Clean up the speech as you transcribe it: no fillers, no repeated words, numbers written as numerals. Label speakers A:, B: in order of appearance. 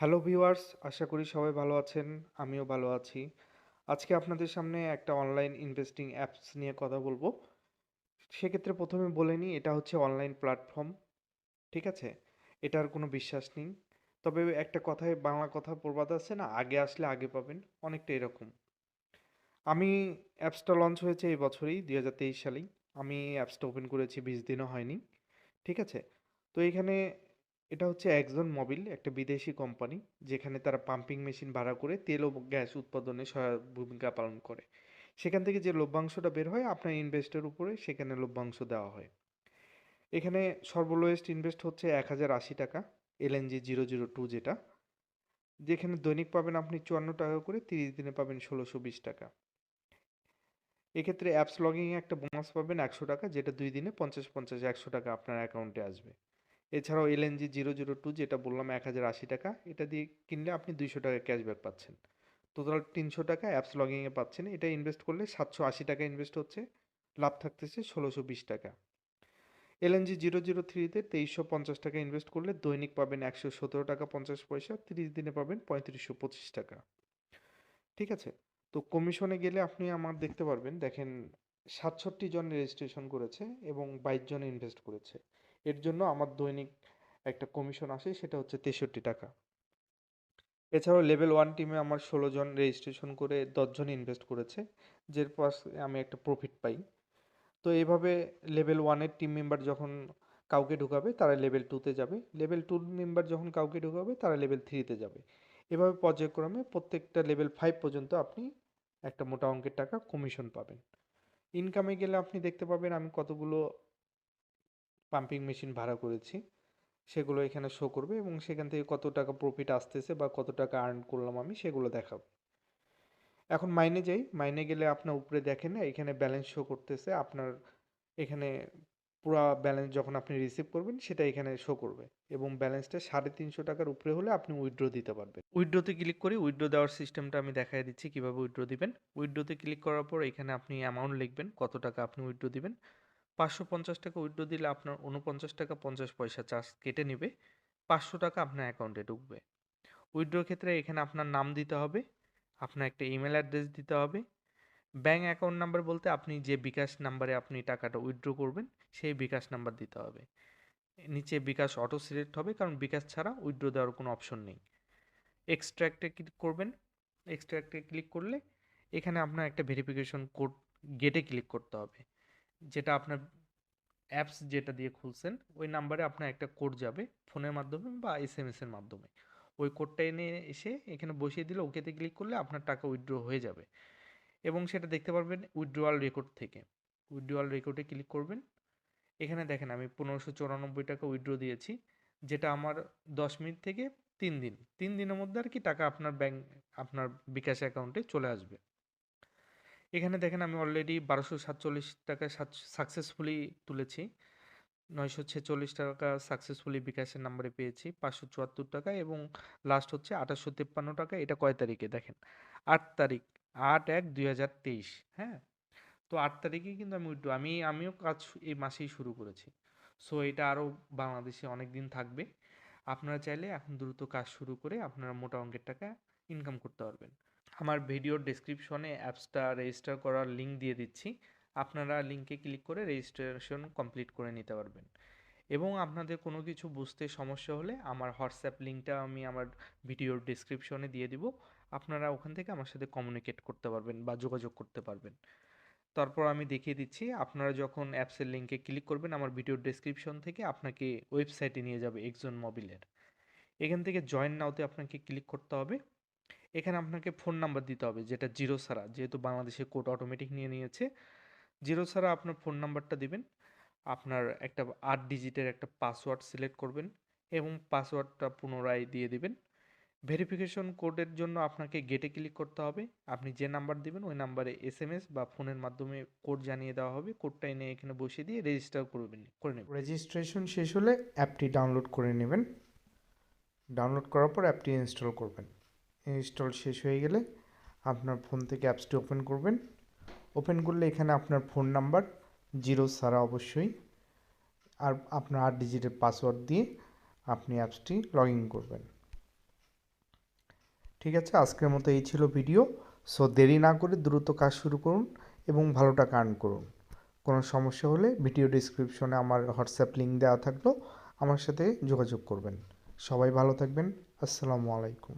A: Hello viewers, আশা করি সবাই ভালো আছেন। আমিও ভালো আছি। আজকে আপনাদের সামনে একটা অনলাইন ইনভেস্টিং অ্যাপস নিয়ে কথা বলবো। সেক্ষেত্রে প্রথমে বলে নিই, এটা হচ্ছে অনলাইন প্ল্যাটফর্ম। ঠিক আছে? এটার কোনো বিশ্বাস নেই। তবে একটা কথায় বাংলা কথা প্রবাদ আছে না, আগে আসলে আগে পাবেন, অনেকটা এরকম। আমি অ্যাপসটা লঞ্চ হয়েছে এই বছরই 2023 সালেই। আমি অ্যাপসটা ওপেন করেছি 20 দিনও হয়নি। ঠিক আছে? তো এখানে এটা হচ্ছে এক্সন মোবিল, একটা বিদেশি কোম্পানি, যেখানে তারা পাম্পিং মেশিন ভাড়া করে তেল ও গ্যাস উৎপাদনে সহায়ক ভূমিকা পালন করে। সেখান থেকে যে লভ্যাংশটা বের হয় আপনার ইনভেস্টের উপরে সেখানে লভ্যাংশ দেওয়া হয়। এখানে সর্বলোয়েস্ট ইনভেস্ট হচ্ছে 1080 টাকা, এলএনজি 002 যেটা, যেখানে দৈনিক পাবেন আপনি 54 টাকা করে, 30 দিনে পাবেন 1620 টাকা। এক্ষেত্রে অ্যাপস লগিংয়ে একটা বোনাস পাবেন 100 টাকা, যেটা 2 দিনে 50 50 100 টাকা আপনার অ্যাকাউন্টে আসবে। এছাড়াও এলএনজি 002 যেটা বললাম 1080 টাকা, এটা দিয়ে কিনলে আপনি 200 টাকা ক্যাশব্যাক পাচ্ছেন। টোটাল 300 টাকা অ্যাপস লগিংয়ে পাচ্ছেন। এটা ইনভেস্ট করলে 780 টাকা ইনভেস্ট হচ্ছে, লাভ থাকতেছে 1620 টাকা। এলএনজি 003-তে 2350 টাকা ইনভেস্ট করলে দৈনিক পাবেন 117 টাকা 50 পয়সা, 30 দিনে পাবেন 3525 টাকা। ঠিক আছে? তো কমিশনে গেলে আপনি আমার দেখতে পারবেন, দেখেন 67 জন রেজিস্ট্রেশন করেছে এবং 22 জন ইনভেস্ট করেছে। এর জন্য আমার দৈনিক একটা কমিশন আসে, সেটা হচ্ছে 63 টাকা। এছাড়াও লেভেল 1 টিমে আমার 16 জন রেজিস্ট্রেশন করে 10 জন ইনভেস্ট করেছে, যার পাশ আমি একটা প্রফিট পাই। তো এইভাবে লেভেল 1-এর টিম মেম্বার যখন কাউকে ঢুকাবে তারা লেভেল 2-তে যাবে, লেভেল 2 মেম্বার যখন কাউকে ঢুকাবে তারা লেভেল 3-তে যাবে। এভাবে পর্যায়ক্রমে প্রত্যেকটা লেভেল 5 পর্যন্ত আপনি একটা মোটা অঙ্কের টাকা কমিশন পাবেন। ইনকামে গেলে আপনি দেখতে পাবেন আমি কতগুলো পাম্পিং মেশিন ভাড়া করেছি, সেগুলো এখানে শো করবে এবং সেখান থেকে কত টাকা প্রফিট আসতেছে বা কত টাকা আর্ন করলাম আমি সেগুলো দেখাবো। এখন মাইনে যাই, মাইনে গেলে আপনার উপরে দেখেন না, এখানে ব্যালেন্স শো করতেছে আপনার। এখানে পুরা ব্যালেন্স যখন আপনি রিসিভ করবেন সেটা এখানে শো করবে, এবং ব্যালেন্সটা 350 টাকার উপরে হলে আপনি উইথড্র দিতে পারবেন। উইথড্রতে ক্লিক করি, উইথড্র দেওয়ার সিস্টেমটা আমি দেখাই দিচ্ছি কিভাবে উইথড্র দিবেন। উইথড্রতে ক্লিক করার পর এখানে আপনি অ্যামাউন্ট লিখবেন, কত টাকা আপনি উইথড্র দিবেন। 550 টাকা উইথড্র দিলে আপনার 49 টাকা 50 পয়সা চার্জ কেটে নেবে, 500 টাকা আপনার অ্যাকাউন্টে ঢুকবে। উইথড্রর ক্ষেত্রে এখানে আপনার নাম দিতে হবে, আপনার একটা ইমেল অ্যাড্রেস দিতে হবে। ব্যাঙ্ক অ্যাকাউন্ট নাম্বার বলতে আপনি যে বিকাশ নাম্বারে আপনি টাকাটা উইথড্র করবেন সেই বিকাশ নাম্বার দিতে হবে। নিচে বিকাশ অটো সিলেক্ট হবে, কারণ বিকাশ ছাড়া উইথড্র দেওয়ার কোনো অপশন নেই। এক্সট্র্যাক্টে ক্লিক করবেন। এক্সট্র্যাক্টে ক্লিক করলে এখানে আপনার একটা ভেরিফিকেশন কোড গেটে ক্লিক করতে হবে, যেটা আপনার অ্যাপস যেটা দিয়ে খুলছেন ওই নাম্বারে আপনার একটা কোড যাবে ফোনের মাধ্যমে বা এসএমএস এর মাধ্যমে। ওই কোডটা এনে এসে এখানে বসিয়ে দিলে ওকেতে ক্লিক করলে আপনার টাকা উইথড্র হয়ে যাবে, এবং সেটা দেখতে পারবেন উইথড্রয়াল রেকর্ড থেকে। উইথড্রয়াল রেকর্ডে ক্লিক করবেন। এখানে দেখেন আমি 1594 টাকা উইথড্র দিয়েছি, যেটা আমার 10 মিনিট থেকে 3 দিন, 3 দিনের মধ্যে আর কি টাকা আপনার ব্যাংক, আপনার বিকাশ অ্যাকাউন্টে চলে আসবে। এখানে দেখেন আমি অলরেডি 1247 টাকা সাকসেসফুলি তুলেছি, 946 টাকা সাকসেসফুলি বিকাশের নাম্বারে পেয়েছি, 574 টাকা, এবং লাস্ট হচ্ছে 2853 টাকা। এটা কয় তারিখে দেখেন, 8 তারিখ, 8/1/2023। হ্যাঁ, তো 8 তারিখে কিন্তু আমি উইথড্র, আমিও কাজ এই মাসেই শুরু করেছি। সো এটা আরও বাংলাদেশে অনেক দিন থাকবে। আপনারা চাইলে এখন দ্রুত কাজ শুরু করে আপনারা মোটা অঙ্কের টাকা ইনকাম করতে পারবেন। আমার ভিডিওর ডেসক্রিপশনে অ্যাপসটা রেজিস্টার করার লিঙ্ক দিয়ে দিচ্ছি, আপনারা লিঙ্কে ক্লিক করে রেজিস্ট্রেশন কমপ্লিট করে নিতে পারবেন। এবং আপনাদের কোনো কিছু বুঝতে সমস্যা হলে আমার হোয়াটসঅ্যাপ লিঙ্কটা আমি আমার ভিডিওর ডেসক্রিপশনে দিয়ে দিব, আপনারা ওখান থেকে আমার সাথে কমিউনিকেট করতে পারবেন বা যোগাযোগ করতে পারবেন। তারপর আমি দেখিয়ে দিচ্ছি, আপনারা যখন অ্যাপসের লিঙ্কে ক্লিক করবেন আমার ভিডিওর ডেসক্রিপশন থেকে আপনাকে ওয়েবসাইটে নিয়ে যাবে এক্সন মোবিলের। এখান থেকে জয়েন নাওতে আপনাকে ক্লিক করতে হবে। এখানে আপনাকে ফোন নাম্বার দিতে হবে, যেটা জিরো ছাড়া, যেহেতু বাংলাদেশে কোড অটোমেটিক নিয়ে নিয়েছে। জিরো ছাড়া আপনার ফোন নাম্বারটা দিবেন। আপনার একটা 8 ডিজিটের একটা পাসওয়ার্ড সিলেক্ট করবেন এবং পাসওয়ার্ডটা পুনরায় দিয়ে দিবেন। ভেরিফিকেশন কোডের জন্য আপনাকে গেটে ক্লিক করতে হবে। আপনি যে নাম্বার দিবেন ওই নাম্বারে এসএমএস বা ফোনের মাধ্যমে কোড জানিয়ে দেওয়া হবে। কোডটা এনে এখানে বসিয়ে দিয়ে রেজিস্টার করে নেবেন। রেজিস্ট্রেশন শেষ হলে অ্যাপটি ডাউনলোড করে নেবেন। ডাউনলোড করার পর অ্যাপটি ইনস্টল করবেন। ইনস্টল শেষ হয়ে গেলে আপনার ফোন থেকে অ্যাপসটি ওপেন করবেন। ওপেন করলে এখানে আপনার ফোন নাম্বার জিরো ছাড়া অবশ্যই, আর আপনার 8 ডিজিটের পাসওয়ার্ড দিয়ে আপনি অ্যাপসটি লগ ইন করবেন। ঠিক আছে, আজকের মতো এই ছিল ভিডিও। সো দেরি না করে দ্রুত কাজ শুরু করুন এবং ভালো টাকা আর্ন করুন। কোনো সমস্যা হলে ভিডিও ডিসক্রিপশনে আমার হোয়াটসঅ্যাপ লিঙ্ক দেওয়া থাকলো, আমার সাথে যোগাযোগ করবেন। সবাই ভালো থাকবেন। আসসালামু আলাইকুম।